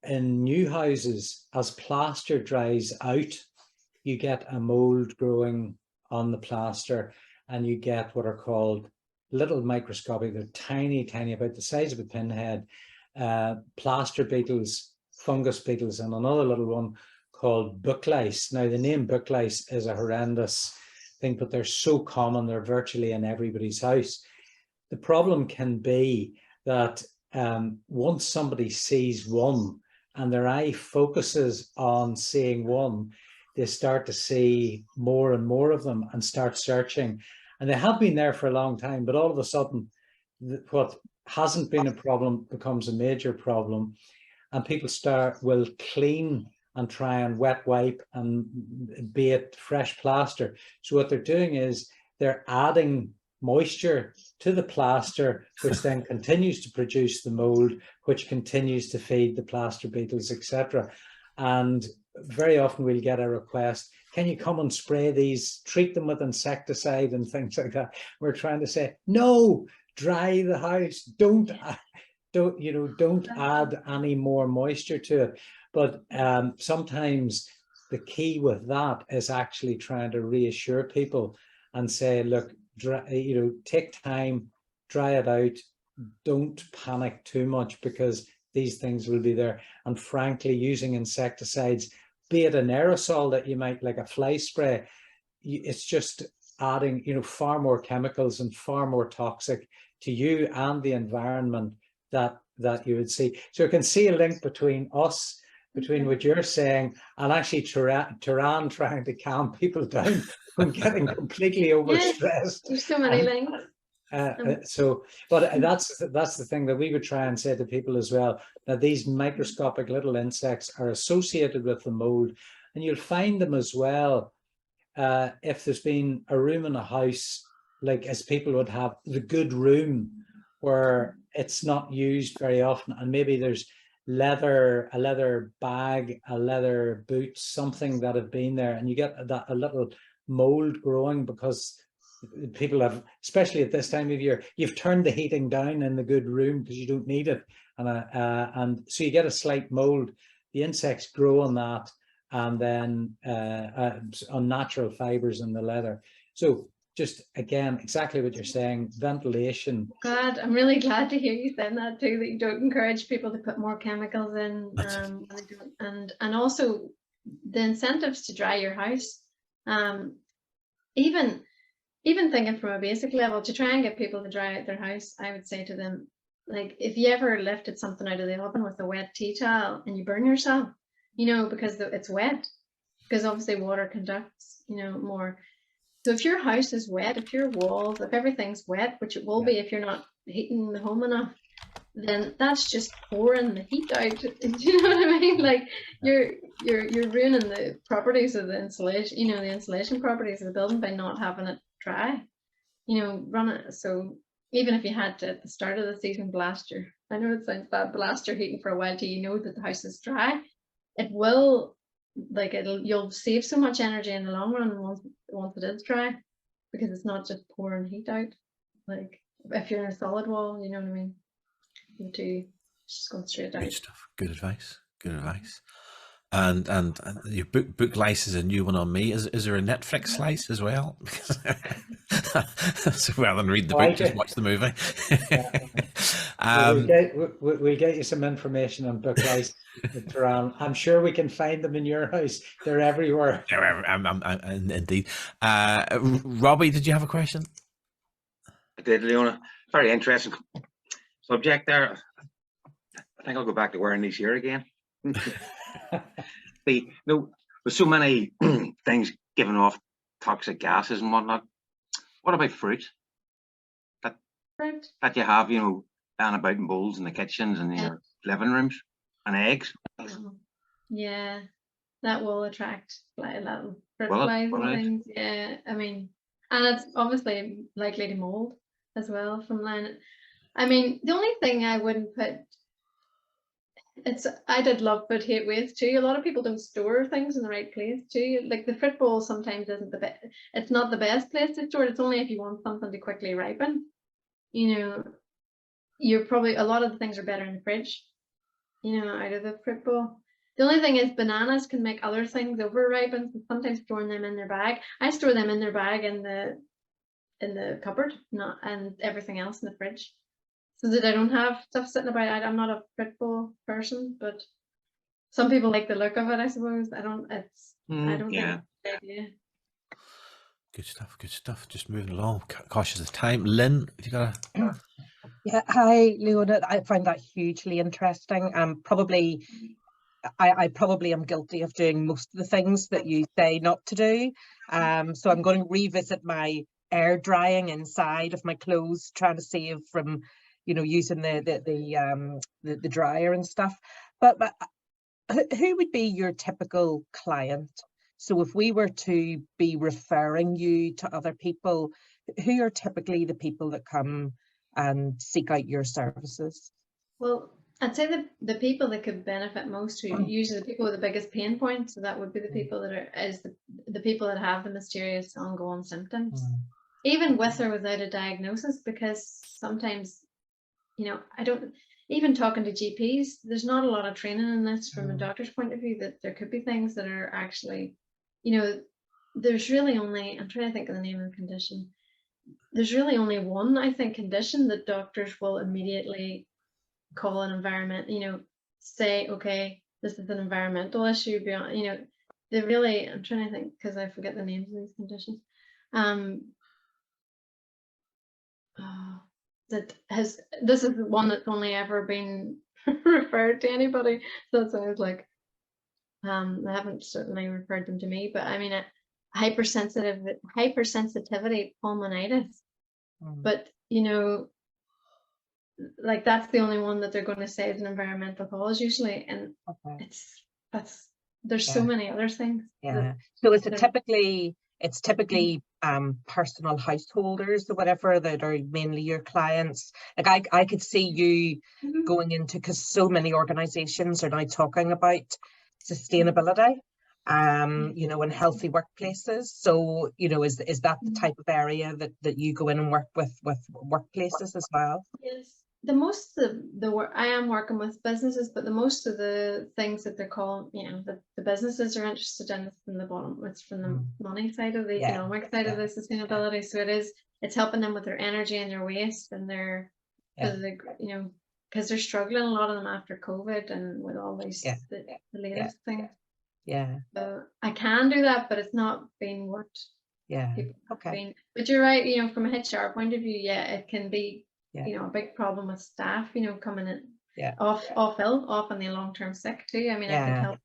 in new houses, as plaster dries out, you get a mold growing on the plaster, and you get what are called little microscopic, they're tiny, about the size of a pinhead, plaster beetles, fungus beetles, and another little one called book lice. Now, the name book lice is a horrendous thing, but they're so common, they're virtually in everybody's house. The problem can be that once somebody sees one and their eye focuses on seeing one, they start to see more and more of them and start searching. And they have been there for a long time, but all of a sudden, what hasn't been a problem becomes a major problem. And people will clean and try and wet wipe and be it fresh plaster. So what they're doing is they're adding moisture to the plaster, which then continues to produce the mold, which continues to feed the plaster beetles, etc. And very often we'll get a request, can you come and spray these, treat them with insecticide and things like that. We're trying to say, no, dry the house, don't add any more moisture to it. But sometimes the key with that is actually trying to reassure people and say, look, take time, dry it out, don't panic too much, because these things will be there. And frankly, using insecticides, be it an aerosol that you might, like a fly spray, it's just adding, far more chemicals and far more toxic to you and the environment that you would see. So you can see a link between us, between what you're saying, and actually Turan trying to calm people down from getting completely overstressed.
Yes, there's so many links.
But that's the thing that we would try and say to people as well, that these microscopic little insects are associated with the mold, and you'll find them as well if there's been a room in a house, like as people would have the good room where it's not used very often, and maybe there's a leather bag, a leather boot, something that have been there, and you get a little mold growing because people have, especially at this time of year, you've turned the heating down in the good room because you don't need it, and so you get a slight mold. The insects grow on that, and then on natural fibers in the leather. So just again, exactly what you're saying, ventilation.
God, I'm really glad to hear you saying that too, that you don't encourage people to put more chemicals in, and also the incentives to dry your house. Even thinking from a basic level, to try and get people to dry out their house, I would say to them, like, if you ever lifted something out of the oven with a wet tea towel and you burn yourself, because it's wet, because obviously water conducts, more. So if your house is wet, if your walls, if everything's wet, which it will be if you're not heating the home enough, then that's just pouring the heat out. Do you know what I mean? Like you're ruining the properties of the insulation, the insulation properties of the building by not having it dry. Run it. So even if you had to at the start of the season blast your, I know it sounds bad, blast your heating for a while till you know that the house is dry, it will, you'll save so much energy in the long run once it is dry, because it's not just pouring heat out. Like if you're in a solid wall, you know what I mean? Just going straight out.
Good stuff. Good advice. And your book lice is a new one on me. Is there a Netflix lice as well? So rather than read the book, just watch the movie.
We'll get you some information on book lice, Turan. I'm sure we can find them in your house. They're everywhere.
Indeed. Robbie, did you have a question?
I did, Leona. Very interesting subject there. I think I'll go back to wearing these here again. With so many things giving off toxic gases and whatnot, what about fruit?
Right.
that you have, you know, down about in bowls in the kitchens and your living rooms, and eggs.
Yeah, that will attract like little fruit
Will it?
flies and
Right.
things. Yeah, I mean, and it's obviously likely to mold as well from line. I mean, the only thing I wouldn't put, I did love but hate waste too. A lot of people don't store things in the right place too. Like the fruit bowl sometimes isn't the best. It's not the best place to store it. It's only if you want something to quickly ripen. You know, you're probably, a lot of the things are better in the fridge, you know, out of the fruit bowl. The only thing is bananas can make other things over ripen, so sometimes storing them in their bag. I store them in their bag in the cupboard, not and everything else in the fridge, so that I don't have stuff sitting about. I'm not a fruit bowl person, but some people like the look of it, I suppose. I don't think it's a good idea.
Good stuff, good stuff. Just moving along, cautious of time. Lynn, have you got a...
Yeah, hi, Leona. I find that hugely interesting. Probably, I probably am guilty of doing most of the things that you say not to do. So I'm going to revisit my air drying inside of my clothes, trying to save from, you know, using the dryer and stuff. But who would be your typical client? So if we were to be referring you to other people, who are typically the people that come and seek out your services?
Well, I'd say the people that could benefit most are usually the people with the biggest pain points. So that would be the people that are the people that have the mysterious ongoing symptoms, even with or without a diagnosis, because sometimes, you know, even talking to GPs, there's not a lot of training in this from a doctor's point of view, that there could be things that are actually, you know, there's really only, I'm trying to think of the name of the condition. There's really only one, I think, condition that doctors will immediately call an environment, you know, say, okay, this is an environmental issue beyond, you know, they really, I'm trying to think because I forget the names of these conditions. This is the one that's only ever been referred to anybody. So it's always like, they haven't certainly referred them to me, but I mean, hypersensitivity pulmonitis. But, you know, like that's the only one that they're going to say is an environmental cause usually, and there's so many other things.
Yeah. So is it typically personal householders or whatever that are mainly your clients? Like I could see you going into, because so many organizations are now talking about sustainability, you know, in healthy workplaces. So, you know, is that the type of area that you go in and work with workplaces as well?
Yes. The most of the work I am working with businesses, but the most of the things that they're calling, you know, the businesses are interested in from the bottom. It's from the money side of the economic side of the sustainability. So it's helping them with their energy and their waste and their, you know, because they're struggling, a lot of them after COVID and with all these the latest things.
Yeah.
So I can do that, but it's not being what
okay.
But you're right, you know, from a HR point of view, it can be, you know, a big problem with staff, you know, coming in off ill, often the long-term sick too. I mean, I could help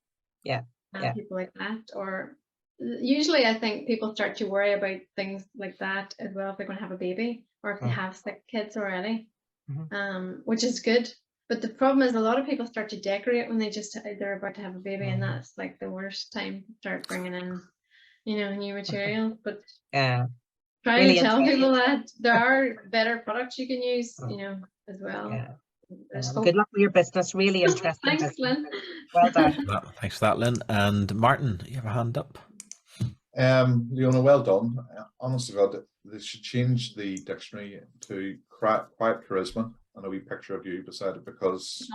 people like that. Or usually I think people start to worry about things like that as well if they're going to have a baby or if they have sick kids already, which is good. But the problem is a lot of people start to decorate when they're about to have a baby, and that's like the worst time to start bringing in, you know, new material. But try
really
to tell people that there are better products you can use, you know, as well.
Good luck with your business. Really interesting.
Thanks, Lynn.
Well done.
Thanks for that, Lynn. And Martin, you have a hand up.
Leona, well done. Honest to God, they should change the dictionary to quiet charisma and a wee picture of you beside it, because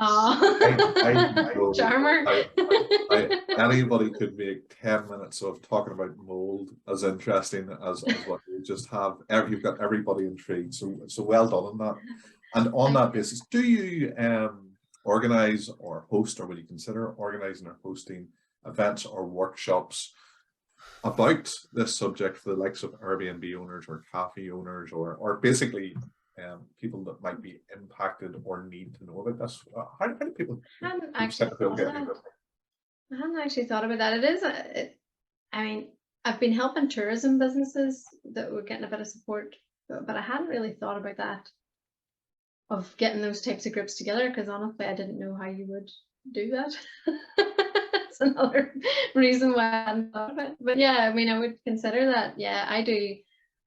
Charmer.
Anybody could make 10 minutes of talking about mold as interesting as what you just have. You've got everybody intrigued, so well done on that. And on that basis, do you organize or host, or will you consider organizing or hosting events or workshops about this subject for the likes of Airbnb owners or cafe owners, or basically people that might be impacted or need to know about this? How do people?
I hadn't actually thought about that. It is, I mean, I've been helping tourism businesses that were getting a bit of support, but I hadn't really thought about that. of getting those types of groups together, because honestly I didn't know how you would do that. It's another reason why I hadn't thought of it. But yeah, I mean, I would consider that. Yeah, I do.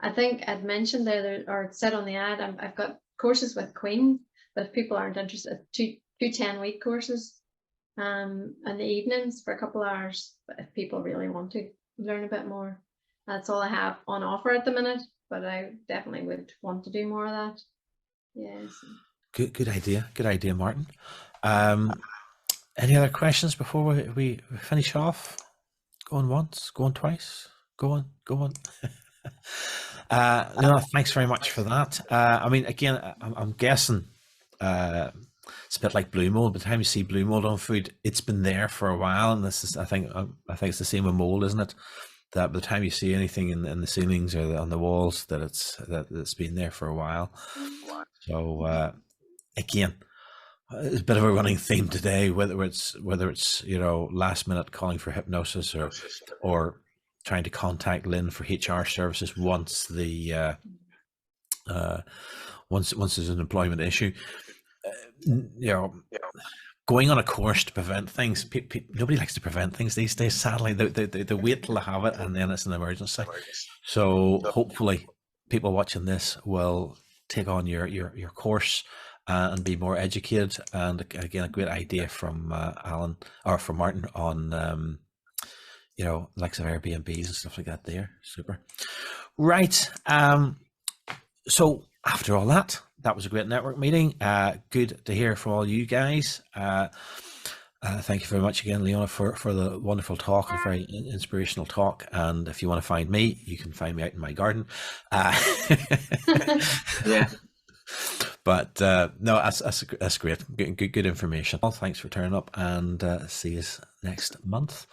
I think I'd mentioned there, or it said on the ad, I've got courses with Queen, but if people aren't interested, two 10-week courses in the evenings for a couple hours. But if people really want to learn a bit more, that's all I have on offer at the minute, but I definitely would want to do more of that. Yes.
Good idea, Martin. Any other questions before we finish off? Going once, going twice, go on. No, thanks very much for that. I mean, again, I'm guessing it's a bit like blue mold. By the time you see blue mold on food, it's been there for a while, and this is, I think it's the same with mold, isn't it? That by the time you see anything in the ceilings or on the walls, that it's been there for a while. So again, it's a bit of a running theme today, whether it's last minute calling for hypnosis or trying to contact Lynn for HR services once once there's an employment issue. Going on a course to prevent things. Nobody likes to prevent things these days. Sadly, they wait till they have it, and then it's an emergency. So hopefully, people watching this will take on your course and be more educated. And again, a great idea from Alan or from Martin on likes of Airbnbs and stuff like that. There, super. Right. So after all that was a great network meeting. Good to hear from all you guys. Thank you very much again, Leona, for the wonderful talk, and very inspirational talk. And if you want to find me, you can find me out in my garden.
Yeah.
But no, that's great. Good information. Well, thanks for turning up, and see you next month.